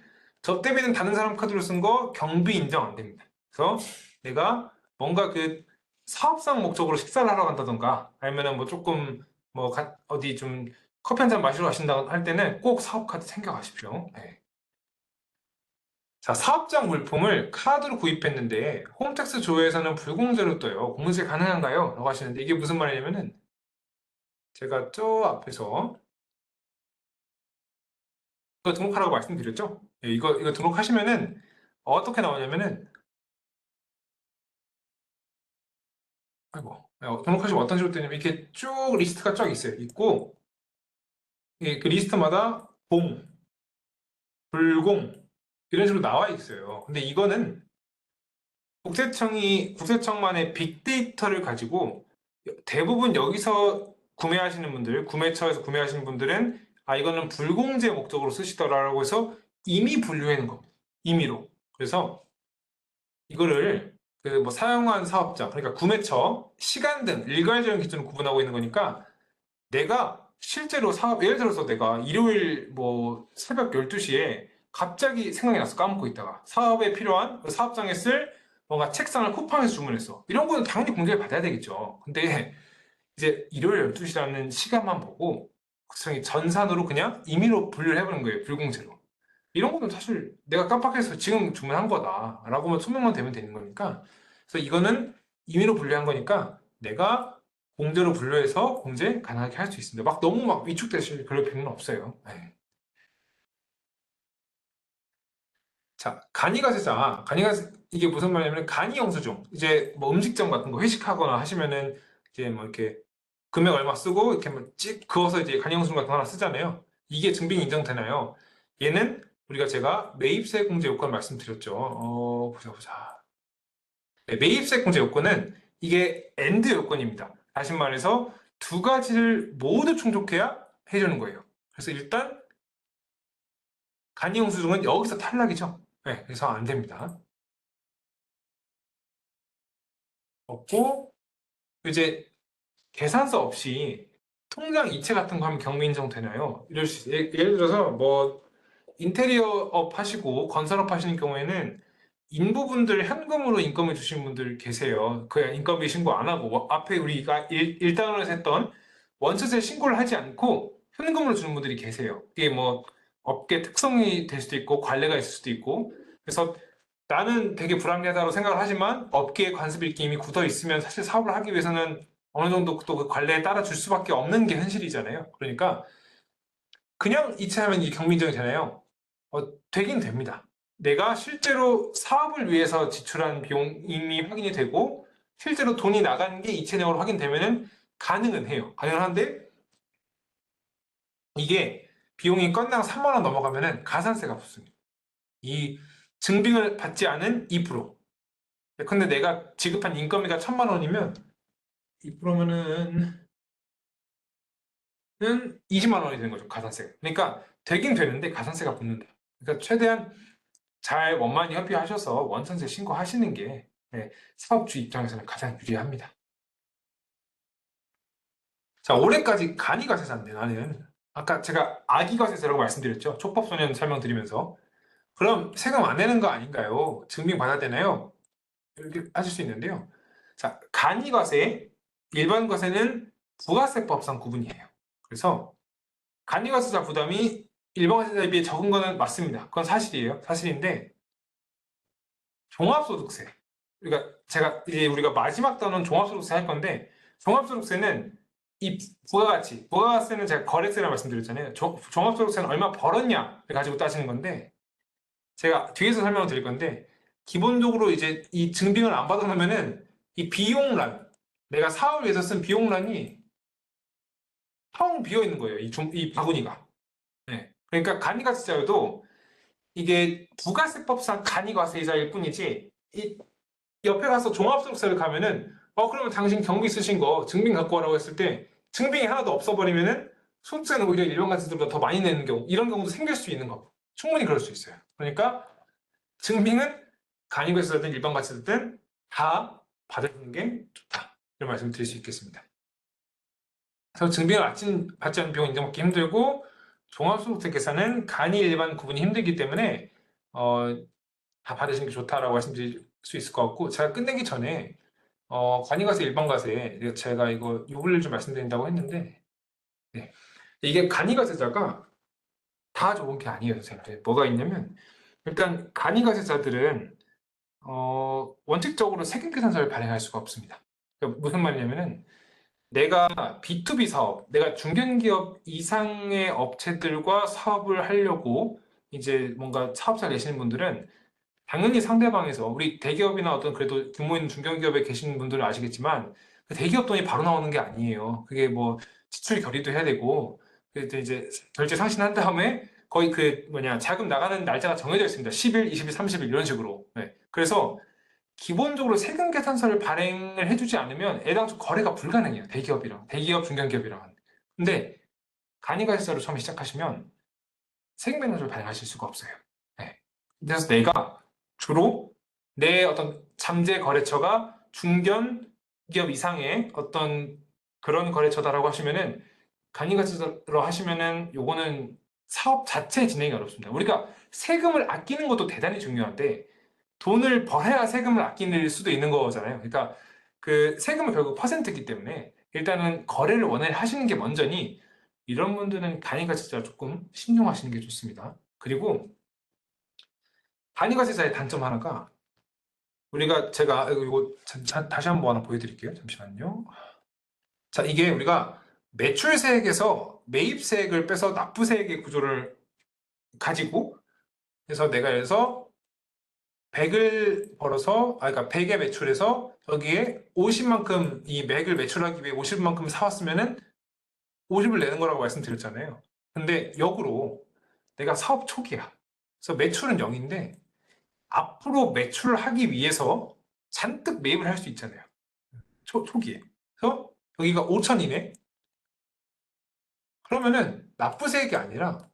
다른 사람 카드로 쓴 거 경비 인정 안 됩니다. 그래서 내가 뭔가 그 사업상 목적으로 식사를 하러 간다던가 아니면은 뭐 조금 뭐 어디 좀 커피 한 잔 마시러 가신다 할 때는 꼭 사업 카드 챙겨 가십시오. 네. 자, 사업장 물품을 카드로 구입했는데 홈택스 조회에서는 불공제로 떠요. 공제 가능한가요? 라고 하시는데 이게 무슨 말이냐면은 제가 저 앞에서 이거 등록하라고 말씀드렸죠? 예, 이거 등록하시면은 어떻게 나오냐면은, 아이고, 등록하시면 어떤 식으로 되냐면 이렇게 쭉 리스트가 쫙 있어요. 있고, 예, 그 리스트마다 공, 불공 이런 식으로 나와 있어요. 근데 이거는 국세청만의 빅데이터를 가지고 대부분 여기서 구매하시는 분들, 구매처에서 구매하시는 분들은 이거는 불공제 목적으로 쓰시더라라고 해서 이미 분류해 놓은 겁니다. 임의로. 그래서 이거를 그 뭐 사용한 사업자, 그러니까 구매처, 시간 등 일괄적인 기준으로 구분하고 있는 거니까 내가 실제로 사업, 예를 들어서 내가 일요일 뭐 새벽 12시에 갑자기 생각이 나서 까먹고 있다가 사업에 필요한 그 사업장에 쓸 뭔가 책상을 쿠팡에서 주문했어. 이런 거는 당연히 공개를 받아야 되겠죠. 근데 이제 일요일 12시라는 시간만 보고 국세청이 전산으로 그냥 임의로 분류를 해버린 거예요. 불공제로. 이런 거는 사실 내가 깜빡해서 지금 주문한 거다라고만 소명만 되면 되는 거니까. 그래서 이거는 임의로 분류한 거니까 내가 공제로 분류해서 공제 가능하게 할 수 있습니다. 막 너무 막 위축되실 그럴 필요는 없어요. 네. 자, 간이가세자. 이게 무슨 말이냐면 간이 영수증. 이제 뭐 음식점 같은 거 회식하거나 하시면은 이제 뭐 이렇게 금액 얼마 쓰고 이렇게 뭐찍 그어서 이제 간이 영수증 같은 거 하나 쓰잖아요. 이게 증빙 인정되나요? 얘는 제가 매입세 공제 요건 말씀드렸죠. 보자. 네, 매입세 공제 요건은 이게 엔드 요건입니다. 다시 말해서 두 가지를 모두 충족해야 해주는 거예요. 그래서 일단 간이 영수증은 여기서 탈락이죠. 네, 그래서 안 됩니다. 없고 이제 계산서 없이 통장 이체 같은 거 하면 경미 인정 되나요? 이럴 수 있어요. 예를 들어서 뭐 인테리어업 하시고 건설업 하시는 경우에는 인부분들 현금으로 인건비 주신 분들 계세요. 그냥 인건비 신고 안 하고 앞에 우리가 일단으로 했던 원천세 신고를 하지 않고 현금으로 주는 분들이 계세요. 이게 뭐 업계 특성이 될 수도 있고 관례가 있을 수도 있고 그래서 나는 되게 불합리하다고 생각을 하지만 업계의 관습 일기 이미 굳어 있으면 사실 사업을 하기 위해서는 어느 정도 또 그 관례에 따라 줄 수밖에 없는 게 현실이잖아요. 그러니까 그냥 이체하면 이 경민정이 되나요? 되긴 됩니다. 내가 실제로 사업을 위해서 지출한 비용 이미 확인이 되고 실제로 돈이 나간 게 이체 내역으로 확인되면은 가능은 해요. 가능은 한데 이게 비용이 건당 3만 원 넘어가면은 가산세가 붙습니다. 이 증빙을 받지 않은 2%. 근데 내가 지급한 인건비가 1,000만 원이면 2%면은 20만 원이 되는 거죠. 가산세가. 그러니까 되긴 되는데 가산세가 붙는다. 그러니까 최대한 잘 원만히 협의하셔서 원천세 신고하시는 게 사업주 입장에서는 가장 유리합니다. 자, 올해까지 간이가세사인데 나는 아까 제가 아기가세세라고 말씀드렸죠. 촉법소년 설명드리면서 그럼 세금 안 내는 거 아닌가요? 증빙받아야 되나요? 이렇게 하실 수 있는데요. 자, 간이과세, 일반과세는 부가세법상 구분이에요. 그래서 간이과세자 부담이 일반과세자에 비해 적은 거는 맞습니다. 그건 사실이에요. 사실인데 종합소득세. 그러니까 제가 이제 우리가 마지막 단원 종합소득세 할 건데 종합소득세는 이 부가가치는 제가 거래세라고 말씀드렸잖아요. 종합소득세는 얼마 벌었냐를 가지고 따지는 건데 제가 뒤에서 설명을 드릴 건데 기본적으로 이제 이 증빙을 안 받아놓으면은 이 비용란 내가 사업을 위해서 쓴 비용란이 텅 비어 있는 거예요. 이 바구니가. 네. 그러니까 간이가세자여도 이게 부가세법상 간이과세자일 뿐이지 이 옆에 가서 종합소득세를 가면은 그러면 당신 경비 쓰신 거 증빙 갖고 와라고 했을 때 증빙이 하나도 없어버리면은 소득세는 오히려 일반과세자보다 더 많이 내는 경우 이런 경우도 생길 수 있는 거 충분히 그럴 수 있어요. 그러니까 증빙은 간이과세자든 일반과세자든 다 받는 게 좋다. 이런 말씀을 드릴 수 있겠습니다. 그래서 증빙을 받지 않은 비용 인정받기 힘들고 종합소득세 계산은 간이 일반 구분이 힘들기 때문에 다 받으시는 게 좋다라고 말씀드릴 수 있을 것 같고 제가 끝내기 전에 간이과세 일반과세 제가 이거 요걸 좀 말씀드린다고 했는데 네. 이게 간이과세자가 다 좋은 게 아니에요 선생님. 뭐가 있냐면 일단 간이과세자들은 원칙적으로 세금계산서를 발행할 수가 없습니다. 그러니까 무슨 말이냐면은 내가 B2B 사업, 내가 중견기업 이상의 업체들과 사업을 하려고 이제 뭔가 사업자 내시는 분들은 당연히 상대방에서 우리 대기업이나 어떤 그래도 규모 있는 중견기업에 계시는 분들은 아시겠지만 그 대기업 돈이 바로 나오는 게 아니에요. 그게 뭐 지출 결의도 해야 되고 그래도 이제 결제 상신한 다음에 거의 그 뭐냐 자금 나가는 날짜가 정해져 있습니다. 10일, 20일, 30일 이런 식으로. 네. 그래서 기본적으로 세금 계산서를 발행을 해주지 않으면 애당초 거래가 불가능해요. 대기업이랑 대기업, 중견기업이랑. 근데 간이가세사로 처음에 시작하시면 세금 계산서를 발행하실 수가 없어요. 네. 그래서 내가 주로 내 어떤 잠재 거래처가 중견 기업 이상의 어떤 그런 거래처다라고 하시면은 간이가세사로 하시면은 요거는 사업 자체 진행이 어렵습니다. 우리가 세금을 아끼는 것도 대단히 중요한데 돈을 벌어야 세금을 아낄 수도 있는 거잖아요. 그러니까 그 세금은 결국 퍼센트이기 때문에 일단은 거래를 원활히 하시는 게 먼저니 이런 분들은 간이가세사 조금 신중하시는 게 좋습니다. 그리고 간이가세사의 단점 하나가 우리가 제가 이거 다시 한번 하나 보여드릴게요. 잠시만요. 자, 이게 우리가 매출세액에서 매입세액을 빼서 납부세액의 구조를 가지고 그래서 내가 그래서 100을 벌어서, 그러니까 100의 매출에서 여기에 50만큼 이 100을 매출하기 위해 50만큼 사왔으면은 50을 내는 거라고 말씀드렸잖아요. 근데 역으로 내가 사업 초기야. 그래서 매출은 0인데 앞으로 매출을 하기 위해서 잔뜩 매입을 할 수 있잖아요. 초기에. 그래서 여기가 5천이네. 그러면은 납부세액이 아니라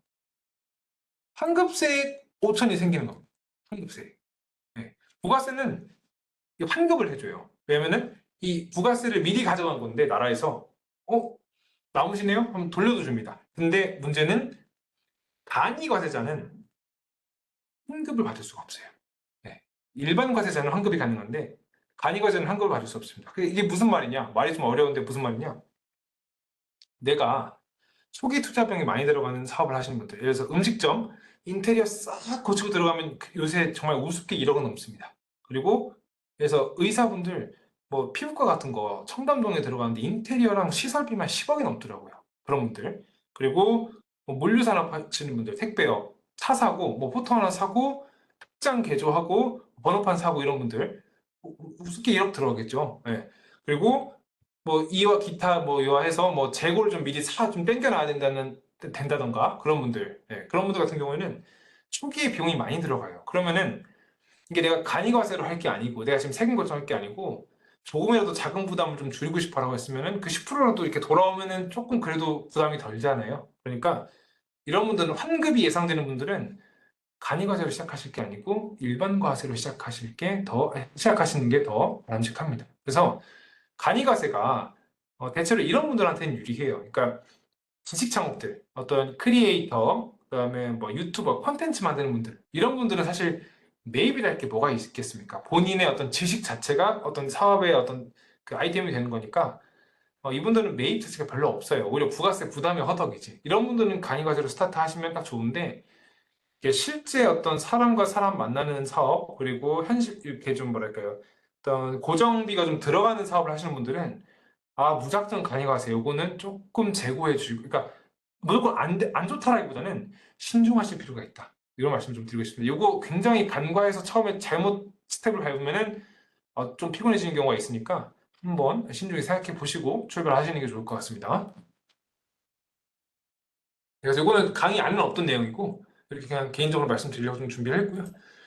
환급세액 5천이 생기는 겁니다. 환급세액. 네. 부가세는 환급을 해줘요. 왜냐면은 이 부가세를 미리 가져간 건데 나라에서 남으시네요? 하면 돌려도 줍니다. 근데 문제는 간이과세자는 환급을 받을 수가 없어요. 네. 일반 과세자는 환급이 가능한데 간이과세자는 환급을 받을 수 없습니다. 이게 무슨 말이냐? 말이 좀 어려운데 무슨 말이냐? 내가 초기 투자 비용이 많이 들어가는 사업을 하시는 분들, 예를 들어서 음식점 인테리어 싹 고치고 들어가면 요새 정말 우습게 1억은 넘습니다. 그리고 그래서 의사분들 뭐 피부과 같은 거 청담동에 들어가는데 인테리어랑 시설비만 10억이 넘더라고요. 그런 분들. 그리고 뭐 물류산업 하시는 분들, 택배업, 차 사고, 뭐 포터 하나 사고, 특장 개조하고, 번호판 사고 이런 분들 우습게 1억 들어가겠죠. 예. 그리고 뭐 이와 기타 뭐 이와해서 뭐 재고를 좀 미리 좀 땡겨놔야 된다던가 그런 분들, 그런 분들 같은 경우에는 초기에 비용이 많이 들어가요. 그러면은 이게 내가 간이과세로 할 게 아니고 내가 지금 세금 걱정할 게 아니고 조금이라도 자금 부담을 좀 줄이고 싶어라고 했으면은 그 10%라도 이렇게 돌아오면은 조금 그래도 부담이 덜잖아요. 그러니까 이런 분들은 환급이 예상되는 분들은 간이과세로 시작하실 게 아니고 일반 과세로 시작하시는 게 더 바람직합니다. 그래서 간이가세가 대체로 이런 분들한테는 유리해요. 그러니까 지식 창업들, 어떤 크리에이터, 그다음에 뭐 유튜버, 콘텐츠 만드는 분들 이런 분들은 사실 매입이랄 게 뭐가 있겠습니까? 본인의 어떤 지식 자체가 어떤 사업의 어떤 그 아이템이 되는 거니까 이분들은 매입 자체가 별로 없어요. 오히려 부가세 부담이 허덕이지. 이런 분들은 간이가세로 스타트 하시면 딱 좋은데 이게 실제 어떤 사람과 사람 만나는 사업 그리고 현실 이렇게 좀 뭐랄까요? 어떤 고정비가 좀 들어가는 사업을 하시는 분들은 무작정 간이가세요. 요거는 조금 재고해 주시고, 그러니까 무조건 안 좋다라기보다는 신중하실 필요가 있다. 이런 말씀 좀 드리고 싶습니다. 요거 굉장히 간과해서 처음에 잘못 스텝을 밟으면은 좀 피곤해지는 경우가 있으니까 한번 신중히 생각해 보시고 출발하시는 게 좋을 것 같습니다. 그래서 이거는 강의 안에는 없던 내용이고 이렇게 그냥 개인적으로 말씀드리려고 좀 준비를 했고요.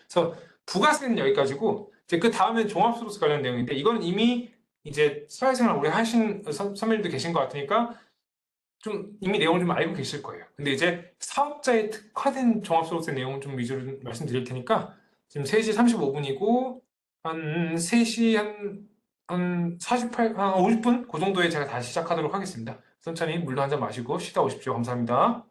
그래서 부가세는 여기까지고 이제 그 다음엔 종합소득세 관련 내용인데 이거는 이미 이제 사회생활 오래 하신 선배님도 계신 것 같으니까 좀 이미 내용을 좀 알고 계실 거예요. 근데 이제 사업자에 특화된 종합소득세 내용을 좀 위주로 좀 말씀드릴 테니까 지금 3시 35분이고 한 3시 한 50분? 그 정도에 제가 다시 시작하도록 하겠습니다. 천천히 물도 한 잔 마시고 쉬다 오십시오. 감사합니다.